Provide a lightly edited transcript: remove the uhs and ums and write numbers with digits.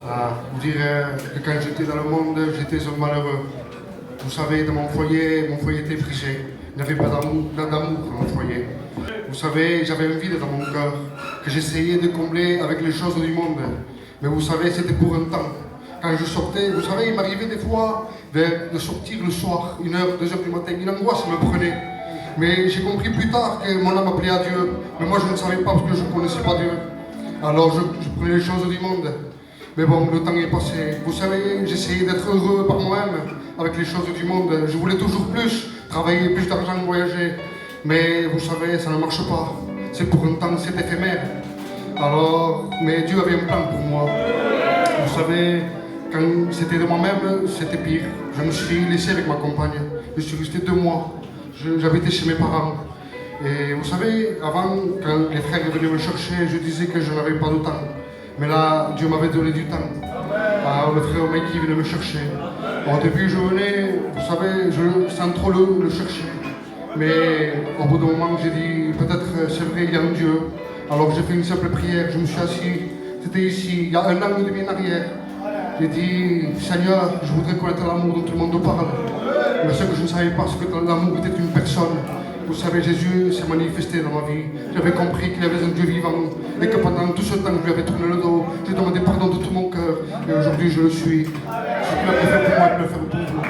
Vous dire que quand j'étais dans le monde, j'étais un malheureux. Vous savez, dans mon foyer était brisé. Il n'y avait pas d'amour dans mon foyer. Vous savez, j'avais un vide dans mon cœur que j'essayais de combler avec les choses du monde. Mais vous savez, c'était pour un temps. Quand je sortais, vous savez, il m'arrivait des fois de sortir le soir, 1h, 2h du matin. Une angoisse me prenait. Mais j'ai compris plus tard que mon âme appelait à Dieu. Mais moi, je ne savais pas parce que je ne connaissais pas Dieu. Alors, je prenais les choses du monde. Mais bon, le temps est passé. Vous savez, j'essayais d'être heureux par moi-même avec les choses du monde. Je voulais toujours plus, travailler plus d'argent, voyager. Mais vous savez, ça ne marche pas. C'est pour un temps, c'est éphémère. Alors, mais Dieu avait un plan pour moi. Vous savez, quand c'était de moi-même, c'était pire. Je me suis laissé avec ma compagne. Je suis resté 2 mois. J'avais été chez mes parents. Et vous savez, avant, quand les frères venaient me chercher, je disais que je n'avais pas de temps. Mais là, Dieu m'avait donné du temps. Le frère Mikey venait me chercher. Au début, je venais, vous savez, sans trop le chercher. Mais au bout d'un moment, j'ai dit, peut-être c'est vrai, il y a un Dieu. Alors j'ai fait une simple prière, je me suis assis. C'était ici, il y a 1 an et demi en arrière. J'ai dit, Seigneur, je voudrais connaître l'amour dont tout le monde parle. Mais ce que je ne savais pas, c'est que l'amour était une personne. Vous savez, Jésus s'est manifesté dans ma vie. J'avais compris qu'il y avait un Dieu vivant et que pendant tout ce temps, je lui avais tourné le dos. J'ai demandé pardon de tout mon cœur et aujourd'hui, je le suis. Ce qu'il a fait pour moi, il peut le faire pour vous.